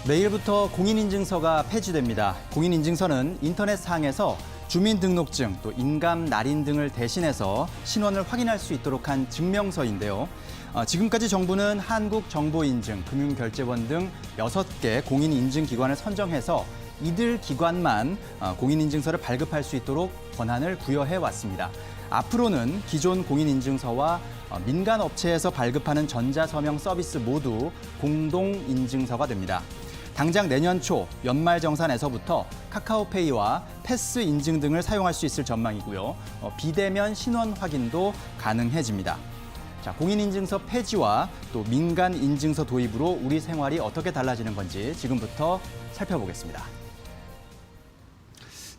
내일부터 공인인증서가 폐지됩니다. 공인인증서는 인터넷상에서 주민등록증, 또 인감, 날인 등을 대신해서 신원을 확인할 수 있도록 한 증명서인데요. 지금까지 정부는 한국정보인증, 금융결제원 등 6개 공인인증기관을 선정해서 이들 기관만 공인인증서를 발급할 수 있도록 권한을 부여해 왔습니다. 앞으로는 기존 공인인증서와 민간업체에서 발급하는 전자서명 서비스 모두 공동인증서가 됩니다. 당장 내년 초 연말정산에서부터 카카오페이와 패스 인증 등을 사용할 수 있을 전망이고요. 비대면 신원 확인도 가능해집니다. 자, 공인인증서 폐지와 또 민간인증서 도입으로 우리 생활이 어떻게 달라지는 건지 지금부터 살펴보겠습니다.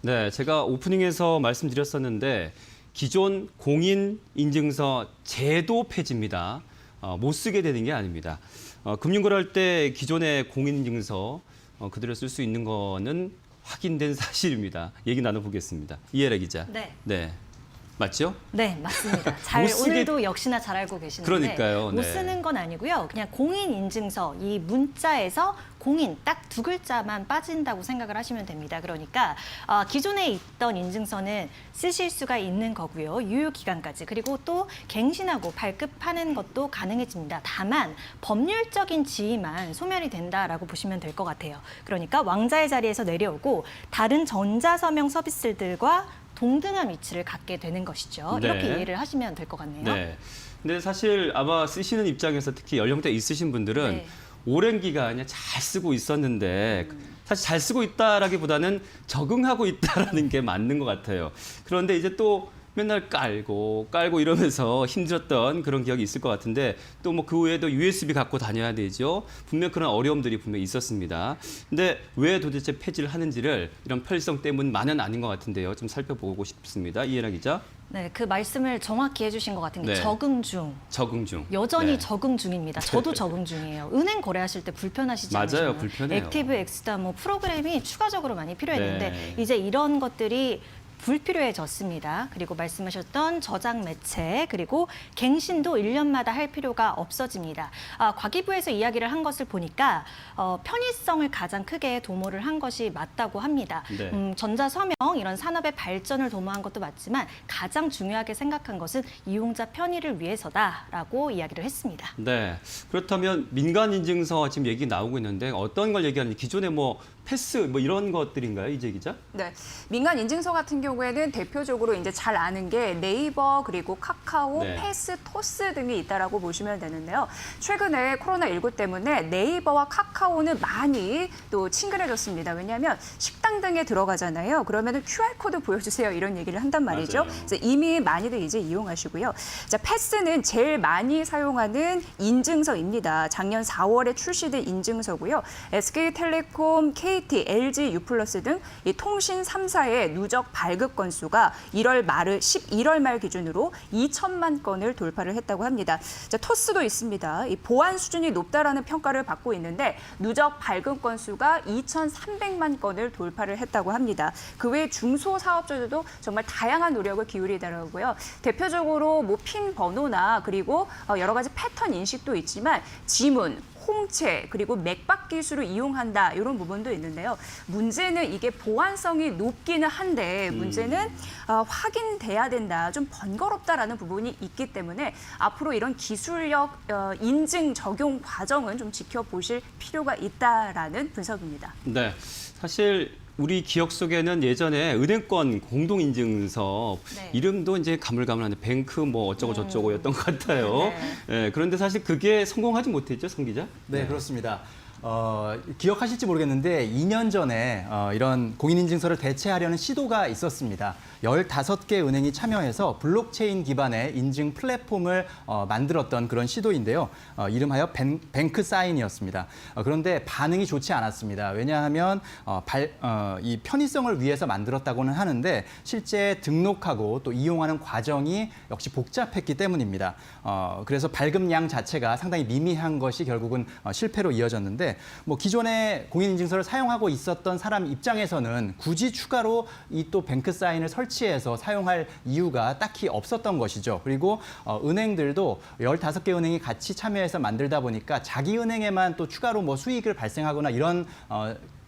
네, 제가 오프닝에서 말씀드렸었는데 기존 공인인증서 제도 폐지입니다. 못 쓰게 되는 게 아닙니다. 금융거래할 때 기존의 공인인증서 그대로 쓸 수 있는 거는 확인된 사실입니다. 얘기 나눠보겠습니다. 이혜라 기자. 네. 맞죠? 네, 맞습니다. 오늘도 역시나 잘 알고 계시는데 그러니까요. 못 쓰는 건 아니고요. 그냥 공인인증서, 이 문자에서 공인 딱 두 글자만 빠진다고 생각을 하시면 됩니다. 그러니까 기존에 있던 인증서는 쓰실 수가 있는 거고요. 유효기간까지. 그리고 또 갱신하고 발급하는 것도 가능해집니다. 다만 법률적인 지위만 소멸이 된다라고 보시면 될 것 같아요. 그러니까 왕자의 자리에서 내려오고 다른 전자서명 서비스들과 동등한 위치를 갖게 되는 것이죠. 네. 이렇게 이해를 하시면 될 것 같네요. 네. 근데 사실 아마 쓰시는 입장에서 특히 연령대 있으신 분들은 네. 오랜 기간 잘 쓰고 있었는데 사실 잘 쓰고 있다라기보다는 적응하고 있다라는 게 맞는 것 같아요. 그런데 이제 또 맨날 깔고 이러면서 힘들었던 그런 기억이 있을 것 같은데 또 뭐 그 외에도 USB 갖고 다녀야 되죠. 분명 그런 어려움들이 분명히 있었습니다. 근데 왜 도대체 폐지를 하는지를 이런 편리성 때문만은 아닌 것 같은데요. 좀 살펴보고 싶습니다. 이혜라 기자. 네, 그 말씀을 정확히 해주신 것 같은 게 네. 적응 중. 여전히 네. 적응 중입니다. 저도 적응 중이에요. 은행 거래하실 때 불편하시지 맞아요, 않으시나요? 불편해요. 액티브 엑스다 뭐 프로그램이 추가적으로 많이 필요했는데 네. 이제 이런 것들이 불필요해졌습니다. 그리고 말씀하셨던 저장 매체 그리고 갱신도 1년마다 할 필요가 없어집니다. 과기부에서 이야기를 한 것을 보니까 편의성을 가장 크게 도모를 한 것이 맞다고 합니다. 네. 전자서명 이런 산업의 발전을 도모한 것도 맞지만 가장 중요하게 생각한 것은 이용자 편의를 위해서다라고 이야기를 했습니다. 네. 그렇다면 민간인증서 지금 얘기 나오고 있는데 어떤 걸 얘기하는지 기존에 뭐 패스 뭐 이런 것들인가요, 이재 기자? 네, 민간 인증서 같은 경우에는 대표적으로 이제 잘 아는 게 네이버 그리고 카카오, 네. 패스, 토스 등이 있다라고 보시면 되는데요. 최근에 코로나19 때문에 네이버와 카카오는 많이 또 친근해졌습니다. 왜냐하면 식당 등에 들어가잖아요. 그러면은 QR 코드 보여주세요 이런 얘기를 한단 말이죠. 맞아요. 그래서 이미 많이들 이제 이용하시고요. 자, 패스는 제일 많이 사용하는 인증서입니다. 작년 4월에 출시된 인증서고요. SK텔레콤, KT, LG, U+ 등 이 통신 3사의 누적 발급 건수가 11월 말 기준으로 2천만 건을 돌파를 했다고 합니다. 자, 토스도 있습니다. 이 보안 수준이 높다라는 평가를 받고 있는데 누적 발급 건수가 2,300만 건을 돌파를 했다고 합니다. 그 외 중소사업자들도 정말 다양한 노력을 기울이더라고요. 대표적으로 뭐 핀 번호나 그리고 여러 가지 패턴 인식도 있지만 지문, 홍채 그리고 맥박 기술을 이용한다 이런 부분도 있는데요. 문제는 이게 보안성이 높기는 한데 문제는 확인돼야 된다. 좀 번거롭다라는 부분이 있기 때문에 앞으로 이런 기술력 인증 적용 과정은 좀 지켜보실 필요가 있다라는 분석입니다. 네. 사실 우리 기억 속에는 예전에 은행권 공동인증서 네. 이름도 이제 가물가물한데 뱅크 뭐 어쩌고 저쩌고였던 것 같아요. 네, 그런데 사실 그게 성공하지 못했죠, 성 기자? 네, 그렇습니다. 기억하실지 모르겠는데 2년 전에 이런 공인인증서를 대체하려는 시도가 있었습니다. 15개 은행이 참여해서 블록체인 기반의 인증 플랫폼을 만들었던 그런 시도인데요. 이름하여 뱅크 사인이었습니다. 그런데 반응이 좋지 않았습니다. 왜냐하면 이 편의성을 위해서 만들었다고는 하는데 실제 등록하고 또 이용하는 과정이 역시 복잡했기 때문입니다. 그래서 발급량 자체가 상당히 미미한 것이 결국은 실패로 이어졌는데 그런데 뭐 기존에 공인인증서를 사용하고 있었던 사람 입장에서는 굳이 추가로 이 또 뱅크 사인을 설치해서 사용할 이유가 딱히 없었던 것이죠. 그리고 은행들도 15개 은행이 같이 참여해서 만들다 보니까 자기 은행에만 또 추가로 뭐 수익을 발생하거나 이런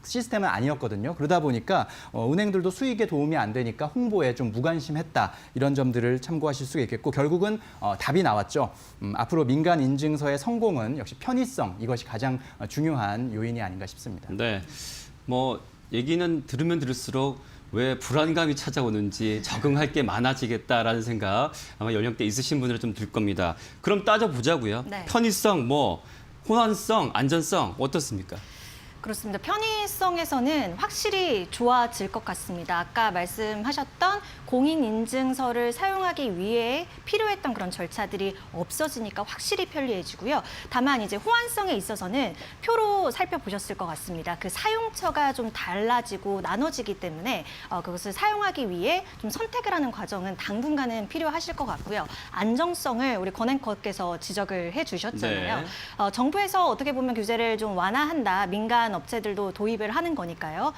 시스템은 아니었거든요. 그러다 보니까 은행들도 수익에 도움이 안 되니까 홍보에 좀 무관심했다. 이런 점들을 참고하실 수가 있겠고 결국은 답이 나왔죠. 앞으로 민간 인증서의 성공은 역시 편의성 이것이 가장 중요한 요인이 아닌가 싶습니다. 네, 뭐 얘기는 들으면 들을수록 왜 불안감이 찾아오는지 적응할 게 많아지겠다라는 생각 아마 연령대 있으신 분들은 좀 들 겁니다. 그럼 따져보자고요. 네. 편의성, 뭐 호환성, 안전성 어떻습니까? 그렇습니다. 편의성에서는 확실히 좋아질 것 같습니다. 아까 말씀하셨던 공인인증서를 사용하기 위해 필요했던 그런 절차들이 없어지니까 확실히 편리해지고요. 다만 이제 호환성에 있어서는 표로 살펴보셨을 것 같습니다. 그 사용처가 좀 달라지고 나눠지기 때문에 그것을 사용하기 위해 좀 선택을 하는 과정은 당분간은 필요하실 것 같고요. 안정성을 우리 권 앵커께서 지적을 해주셨잖아요. 네. 정부에서 어떻게 보면 규제를 좀 완화한다. 민간 업체들도 도입을 하는 거니까요.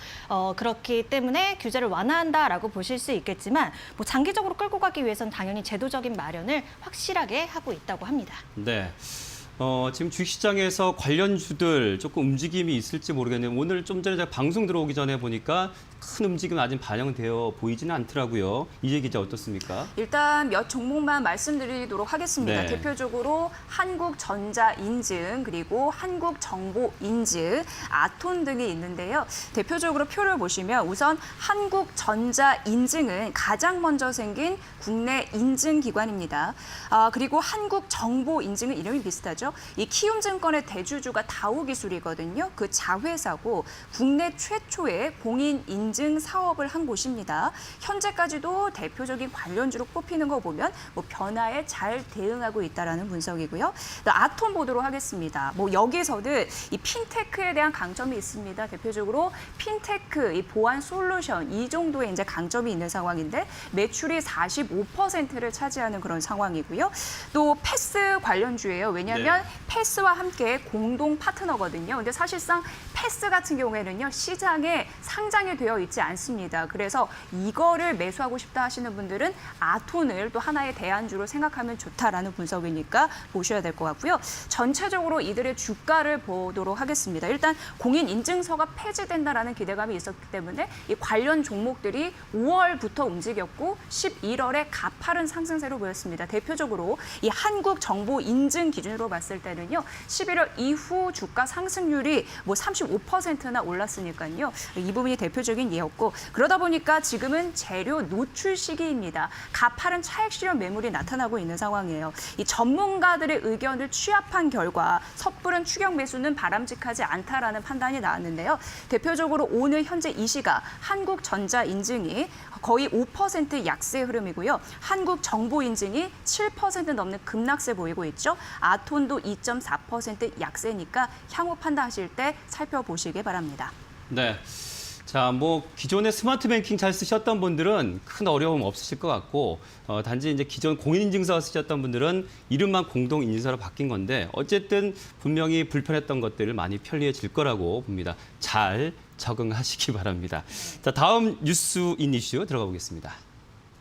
그렇기 때문에 규제를 완화한다라고 보실 수 있겠지만 뭐 장기적으로 끌고 가기 위해서는 당연히 제도적인 마련을 확실하게 하고 있다고 합니다. 네. 지금 주식시장에서 관련주들 조금 움직임이 있을지 모르겠는데 오늘 좀 전에 제가 방송 들어오기 전에 보니까 큰 움직임은 아직 반영되어 보이지는 않더라고요. 이재 기자 어떻습니까? 일단 몇 종목만 말씀드리도록 하겠습니다. 네. 대표적으로 한국전자인증 그리고 한국정보인증, 아톤 등이 있는데요. 대표적으로 표를 보시면 우선 한국전자인증은 가장 먼저 생긴 국내 인증기관입니다. 그리고 한국정보인증은 이름이 비슷하죠. 이 키움증권의 대주주가 다우기술이거든요. 그 자회사고 국내 최초의 공인인증 사업을 한 곳입니다. 현재까지도 대표적인 관련주로 꼽히는 거 보면 뭐 변화에 잘 대응하고 있다라는 분석이고요. 아톤 보도록 하겠습니다. 뭐 여기서는 이 핀테크에 대한 강점이 있습니다. 대표적으로 핀테크, 이 보안 솔루션 이 정도의 이제 강점이 있는 상황인데 매출이 45%를 차지하는 그런 상황이고요. 또 패스 관련주예요. 왜냐하면 패스와 함께 공동 파트너거든요. 근데 사실상 패스 같은 경우에는요 시장에 상장이 되어 있지 않습니다. 그래서 이거를 매수하고 싶다 하시는 분들은 아톤을 또 하나의 대안주로 생각하면 좋다라는 분석이니까 보셔야 될 것 같고요. 전체적으로 이들의 주가를 보도록 하겠습니다. 일단 공인인증서가 폐지된다라는 기대감이 있었기 때문에 이 관련 종목들이 5월부터 움직였고 11월에 가파른 상승세로 보였습니다. 대표적으로 이 한국정보인증 기준으로 봤을 때는요. 11월 이후 주가 상승률이 뭐 35%나 올랐으니까요. 이 부분이 대표적인 예였고 그러다 보니까 지금은 재료 노출 시기입니다. 가파른 차익 실현 매물이 나타나고 있는 상황이에요. 이 전문가들의 의견을 취합한 결과 섣부른 추격 매수는 바람직하지 않다라는 판단이 나왔는데요. 대표적으로 오늘 현재 이 시각 한국전자인증이 거의 5% 약세 흐름이고요. 한국정보인증이 7% 넘는 급락세 보이고 있죠. 아톤도 2.4% 약세니까 향후 판단하실 때 살펴보시기 바랍니다. 네. 자, 뭐 기존에 스마트 뱅킹 잘 쓰셨던 분들은 큰 어려움 없으실 것 같고 단지 이제 기존 공인인증서 쓰셨던 분들은 이름만 공동인증서로 바뀐 건데 어쨌든 분명히 불편했던 것들을 많이 편리해질 거라고 봅니다. 잘 적응하시기 바랍니다. 자, 다음 뉴스인 이슈 들어가 보겠습니다.